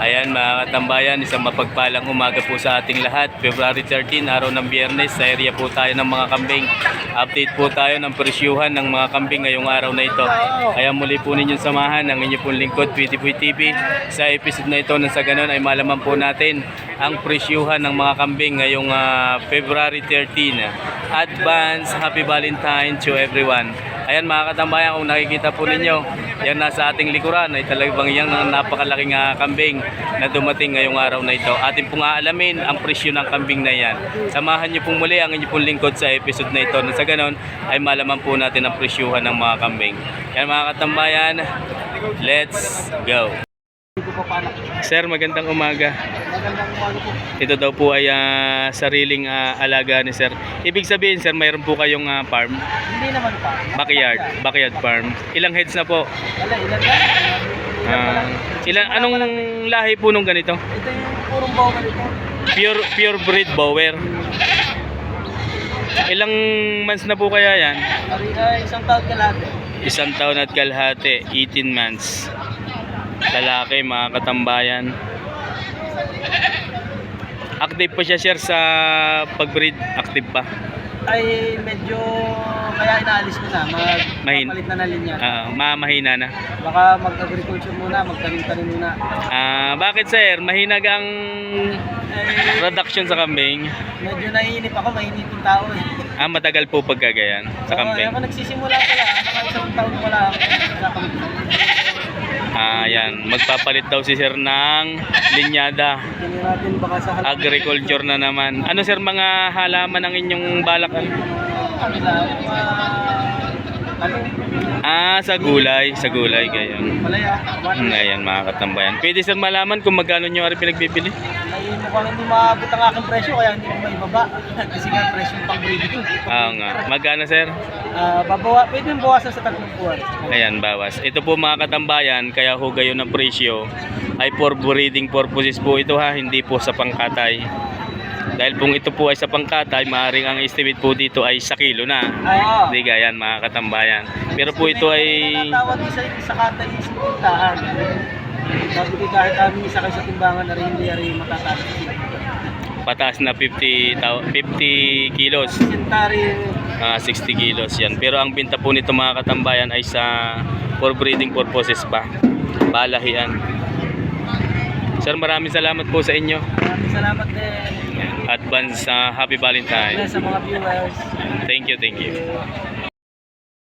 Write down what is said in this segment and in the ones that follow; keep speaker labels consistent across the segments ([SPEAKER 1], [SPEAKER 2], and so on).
[SPEAKER 1] Ayan mga katambayan, isang mapagpalang umaga po sa ating lahat. February 13, araw ng Biyernes, sa area po tayo ng mga kambing. Update po tayo ng presyuhan ng mga kambing ngayong araw na ito. Kaya muli po ninyong samahan ang inyong pong lingkod, Pwede TV. Sa episode na ito, nang sa ganun ay malaman po natin ang presyuhan ng mga kambing ngayong February 13. Advance Happy Valentine to everyone. Ayan mga katambayan, kung nakikita po ninyo, yan nasa ating likuran ay talagang yang napakalaking kambing na dumating ngayong araw na ito. Atin pong aalamin ang presyo ng kambing na yan. Samahan niyo pong muli ang inyong pong lingkod sa episode na ito. Sa ganon ay malaman po natin ang presyuhan ng mga kambing. Yan mga katambayan, let's go! Sir, magandang umaga.
[SPEAKER 2] Magandang umaga po.
[SPEAKER 1] Ito daw po ay sariling alaga ni sir. Ibig sabihin sir, mayroon po kayong farm?
[SPEAKER 2] Hindi naman pa.
[SPEAKER 1] Backyard farm. Ilang heads na po?
[SPEAKER 2] Wala, ilan ba?
[SPEAKER 1] Anong lahi po nung ganito?
[SPEAKER 2] Ito yung purong bawal ito.
[SPEAKER 1] Pure breed Bower. Ilang months na po kaya yan?
[SPEAKER 2] Isang taon ka lahat.
[SPEAKER 1] Isang taon at kalahati, 18 months. Lalaki mga katambayan. Active pa siya sir sa pag-breed? Active pa?
[SPEAKER 2] Ay medyo kaya inaalis ko na. Magpapalit na linya.
[SPEAKER 1] Mahina na.
[SPEAKER 2] Baka mag-agriculture muna, magtanim-tanim muna.
[SPEAKER 1] Bakit sir? Mahina ang production sa kambing?
[SPEAKER 2] Medyo naiinip ako, mainip yung tao eh.
[SPEAKER 1] Matagal po pagkagayan sa kambing?
[SPEAKER 2] Ako nagsisimula pala. Mga isang taon wala ako.
[SPEAKER 1] Yan, magpapalit daw si sir ng linyada.
[SPEAKER 2] Tingnan natin baka sa
[SPEAKER 1] Agriculture na naman. Ano sir, mga halaman ang inyong balak? Sa gulay gayon.
[SPEAKER 2] Malaya.
[SPEAKER 1] Ayan mga katambayan. Pwede sir malaman kung magkano nyo ari pinagbibili?
[SPEAKER 2] Ay mukhang hindi maabot ang aking presyo kaya hindi ko maibaba. Kasi nga presyo pang breeding.
[SPEAKER 1] Oo nga. Magkano sir?
[SPEAKER 2] Pwede yung bawasan sa 3 buwan.
[SPEAKER 1] Ayan, bawas. Ito po mga katambayan, kaya ho gayon ng presyo ay for breeding purposes po ito ha, hindi po sa pangkatay. Dahil kung ito po ay sa pangkatay, maaaring ang estimate po dito ay sa kilo na. Hindi gayan mga katambayan. Pero po ito ay
[SPEAKER 2] tawag sa katay isang tindahan. Sabi ko kahit amin isa kayo sa timbangan na rin hindi rin matataas.
[SPEAKER 1] pataas na 50 kilos.
[SPEAKER 2] Sintari
[SPEAKER 1] 60 kilos yan. Pero ang binta po nito mga katambayan ay sa for breeding purposes pa. Balahian. Sir, maraming salamat po sa inyo.
[SPEAKER 2] maraming salamat din.
[SPEAKER 1] Advance Happy Valentine.
[SPEAKER 2] Sa mga viewers.
[SPEAKER 1] Thank you.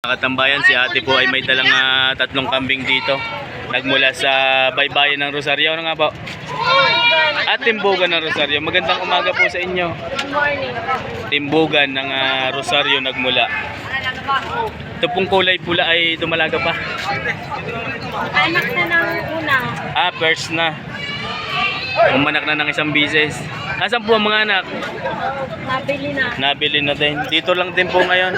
[SPEAKER 1] Mga katambayan, si ate po ay may dalang 3 kambing dito. Nagmula sa baybayin ng Rosario. Ano nga po? Timbugan ng Rosario. Magandang umaga po sa inyo.
[SPEAKER 3] Good morning.
[SPEAKER 1] Timbugan ng Rosario nagmula. Ito pong kulay pula ay dumalaga pa.
[SPEAKER 3] Anak na ng unang.
[SPEAKER 1] First na. Umanak na ng isang bises. Asan po ang mga anak?
[SPEAKER 3] Nabili na.
[SPEAKER 1] Nabili na din. Dito lang din po ngayon.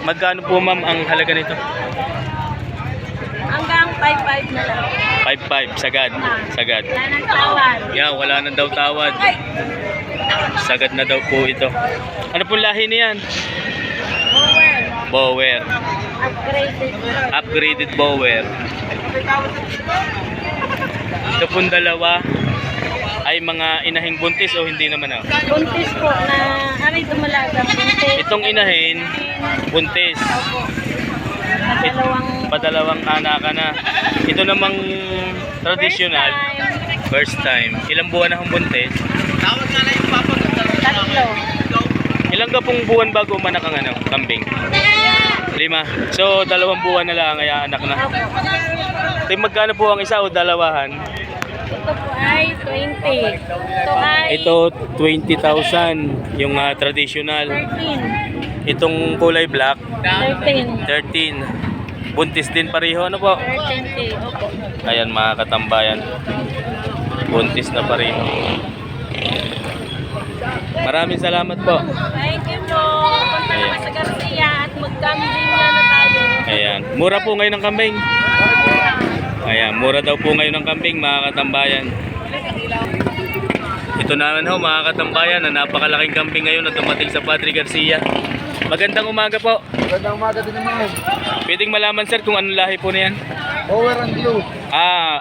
[SPEAKER 1] Magkano po ma'am ang halaga nito?
[SPEAKER 3] Hanggang 5-5 na lang.
[SPEAKER 1] 5-5, sagad.
[SPEAKER 3] Wala nang tawad.
[SPEAKER 1] Wala na daw tawad. Sagad na daw po ito. Ano pong lahi niyan?
[SPEAKER 3] Bower.
[SPEAKER 1] Bower.
[SPEAKER 3] Upgraded.
[SPEAKER 1] Upgraded Bower. Ito pong dalawa ay mga inahing buntis o hindi naman
[SPEAKER 3] Buntis po na aray dumalaga. Buntis.
[SPEAKER 1] Itong inahin, buntis. Padalawang anak na. Ito namang traditional. First time. Ilang buwan na ang buntis?
[SPEAKER 2] Tawag nga na yung papa.
[SPEAKER 3] 3.
[SPEAKER 1] Ilang ka pong buwan bago umanak ang kambing? 5. So, 2 buwan na lang kaya anak na. Ito magkano po ang isa o dalawahan?
[SPEAKER 3] Ito po ay 20. Ito ay
[SPEAKER 1] Ito 20,000 yung traditional.
[SPEAKER 3] 13.
[SPEAKER 1] Itong kulay black
[SPEAKER 3] 13.
[SPEAKER 1] 13. Buntis din pareho, ano po?
[SPEAKER 3] 13. Opo.
[SPEAKER 1] Ayan mga katambayan. Buntis na pareho. Maraming salamat po.
[SPEAKER 3] Thank you po. Punta naman sa Garcia at mag-gambling na tayo.
[SPEAKER 1] Ayan. Mura po ngayon ang kambing. Ayan, mura daw po ngayon ang kambing mga katambayan. Ito naman ho mga katambayan na napakalaking kambing ngayon na dumating sa Padre Garcia. Magandang umaga po.
[SPEAKER 2] Magandang umaga din naman.
[SPEAKER 1] Pwedeng malaman sir kung anong lahi po na yan?
[SPEAKER 2] Bower and blue.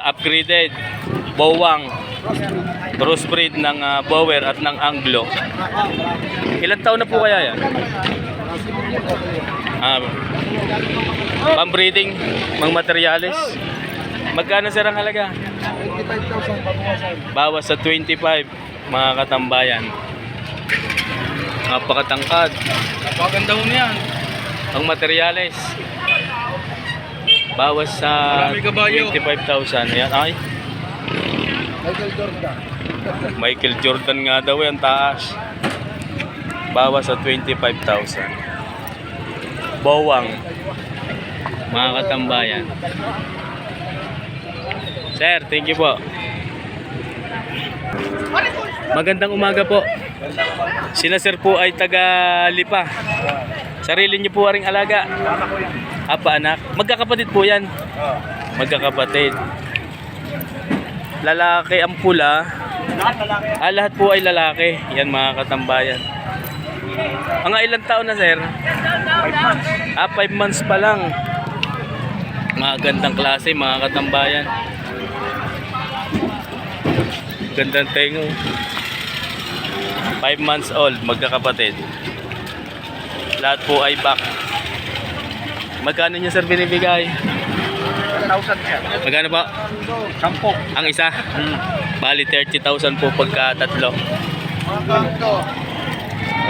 [SPEAKER 1] Upgraded. Bowang. Crossbreed ng Bower at ng Anglo. Ilang taon na po kaya yan? Pambreeding, mga materyales. Magkano sir ang halaga?
[SPEAKER 2] 25,000 pabawasan.
[SPEAKER 1] Bawas sa 25, mga katambayan. Napakatangkad.
[SPEAKER 2] Napakaganda mo yan.
[SPEAKER 1] Ang materyales. Bawas sa
[SPEAKER 2] Marami kabayo.
[SPEAKER 1] 25,000. Ayan, ay.
[SPEAKER 2] Michael Jordan.
[SPEAKER 1] Michael Jordan nga daw yan, taas. Bawas sa 25,000. Bowang. Mga katambayan. Sir, thank you po. Magandang umaga po. Sina sir po ay taga Lipa. Sarili niyo po aring alaga. Apa anak? Magkakapatid po yan. Magkakapatid. Lalaki ang pula. Lahat po ay lalaki. Yan mga katambayan. Mga ilang taon na sir? 5 months pa lang. Mga gandang klase mga katambayan. Gandang tengo. 5 months old, magkakapatid. Lahat po ay back. Magkano niya sir binibigay?
[SPEAKER 2] 1,000 siya.
[SPEAKER 1] Magkano po?
[SPEAKER 2] 10.
[SPEAKER 1] Ang isa? Bali 30,000 po pagka tatlo.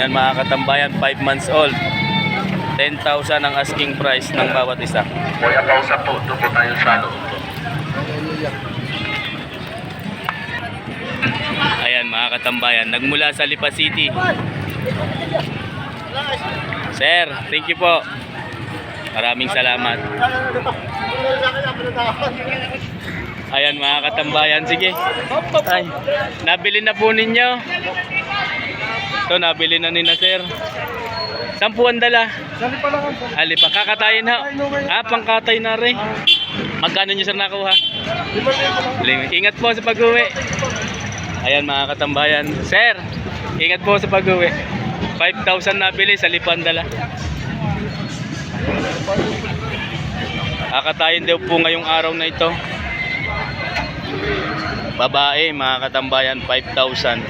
[SPEAKER 1] Yan mga katambayan, 5 months old. 10,000 ang asking price ng bawat isa.
[SPEAKER 4] Kuya, kausap po. Doon po tayo sa ano.
[SPEAKER 1] Ayan mga katambayan, nagmula sa Lipa City. Sir, thank you po. Maraming salamat. Ayan mga katambayan, sige. Ay, nabili na po ninyo. Ito, nabili na ni na sir. Saan po ang dala?
[SPEAKER 2] Sali pa lang ako.
[SPEAKER 1] Alipa, kakatayin ha. Pangkatay na rin. Magkano nyo sir nakuha? 5. Ingat po sa pag-uwi. Ayan mga katambayan. Sir, ingat po sa pag-uwi. 5,000 nabili sa Lipan dala. Kakatayin daw po ngayong araw na ito. Babae mga katambayan, 5,000.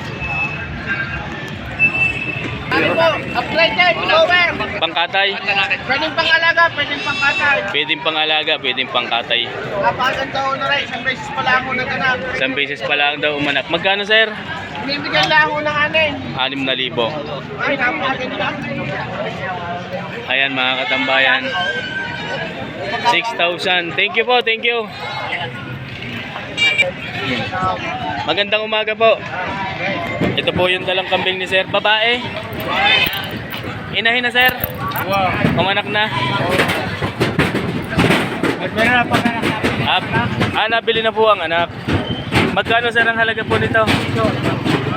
[SPEAKER 3] Ano po? Upgrade na, flower.
[SPEAKER 1] Pangkatay.
[SPEAKER 3] Pwedeng pang-alaga, pwedeng pang-katay.
[SPEAKER 1] Pwedeng pangalaga, pwedeng pangkatay.
[SPEAKER 3] Napakaganda ko na rin. Isang beses pa lang ako naghanap.
[SPEAKER 1] Isang beses pa lang daw umanak. Magkano sir?
[SPEAKER 3] Binibigyan lang ako ng anin.
[SPEAKER 1] 6,000.
[SPEAKER 3] Ay, napakaganda.
[SPEAKER 1] Ayan mga katambayan. 6,000. Thank you po, thank you. Magandang umaga po. Ito po yung dalang kambing ni sir. Babae. Inahin na sir. Umanak na. Nabili na po ang anak. Magkano sir ang halaga po nito?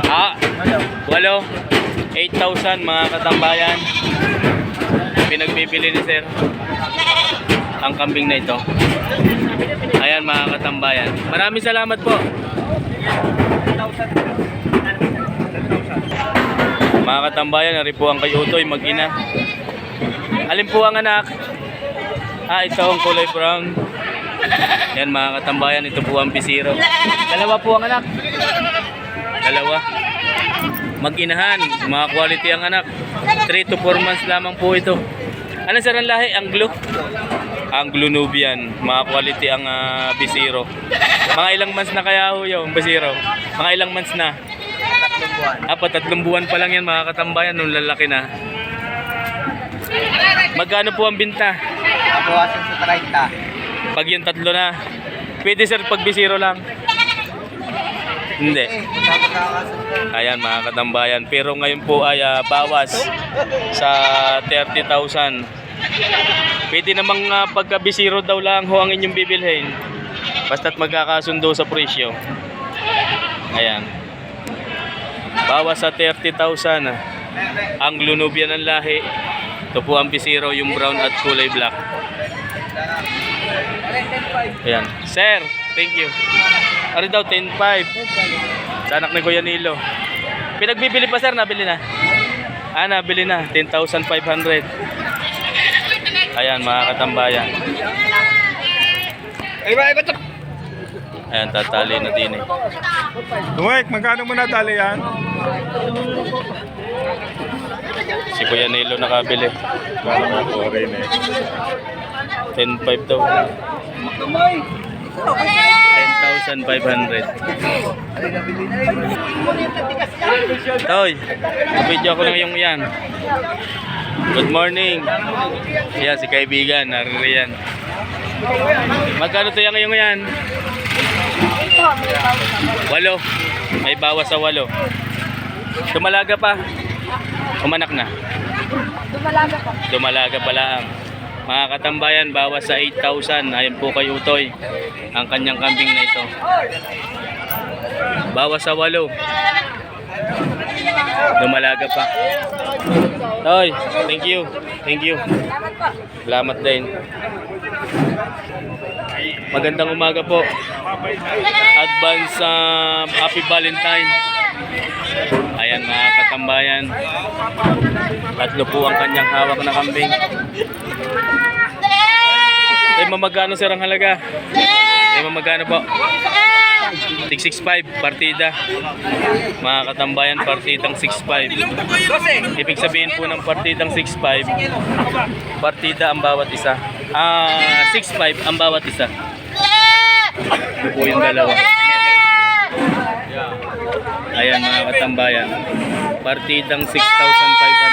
[SPEAKER 1] 8. 8,000 mga katambayan. Pinagbibili ni sir ang kambing na ito. Ayan mga katambayan. Maraming salamat po. Mga katambayan, nari po ang kay Utoy mag-ina. Alin po ang anak? Ito ang kulay brown. Yan mga katambayan, ito po ang bisiro. Dalawa po ang anak. Dalawa. Mag-inahan, mga quality ang anak. 3 to 4 months lamang po ito. Ano sir ang lahi? Anglo? Anglo Nubian. Mga quality ang bisiro. Mga ilang months na kaya ho yung bisiro? Mga ilang months na? 3 buwan pa lang yan mga katambayan nung lalaki na. Magkano po ang binta?
[SPEAKER 2] Bawasan sa 30.
[SPEAKER 1] Pag yung 3 na. Pwede sir pag bisiro lang? Hindi. Ayan mga katambayan. Pero ngayon po ay bawas sa 30,000. Pwede namang pagka-bisiro daw lang ho ang inyong bibilhin. Basta't magkakasundo sa presyo. Ayan. Bawas sa 30,000. Ang Lunubian ang lahi. Ito po ang bisiro, yung brown at kulay black. Ayan. Sir, thank you. Ano daw, 10,500. Sa anak ni Kuya Nilo. Pinagbibili pa sir, nabili na. Nabili na. 10,500. Ayan mga katambayan. Ayan, tatali na din eh.
[SPEAKER 5] Wait, magkano mo na tali yan?
[SPEAKER 1] Si Kuya Nilo nakabili.
[SPEAKER 5] Parang na foreign eh.
[SPEAKER 1] 10.5 daw. 10,500. Toy, video ako na yung yan. Good morning. Yan, si kaibigan, naririyan. Magkano to yung yan? 8. May bawas sa 8. Dumalaga pa. Umanak na. Dumalaga pa lang. Mga katambayan, bawas sa 8,000. Ayan po kay Utoy. Ang kanyang kambing na ito. Bawas sa 8. Dumalaga pa. Toy, thank you. Thank you. Salamat din. Magandang umaga po. Advance Happy Valentine. Ayan mga katambayan. 3 po ang kanyang hawak na kambing. Ay, mamagano sir ang halaga? Ay, mamagano po? 665 partida. Mga katambayan, partidang 65. Ibig sabihin po ng partidang 65, partida ang bawat isa. 65 ang bawat isa. Ito po yung dalawa. Ayan mga katambayan, partidang 6,500.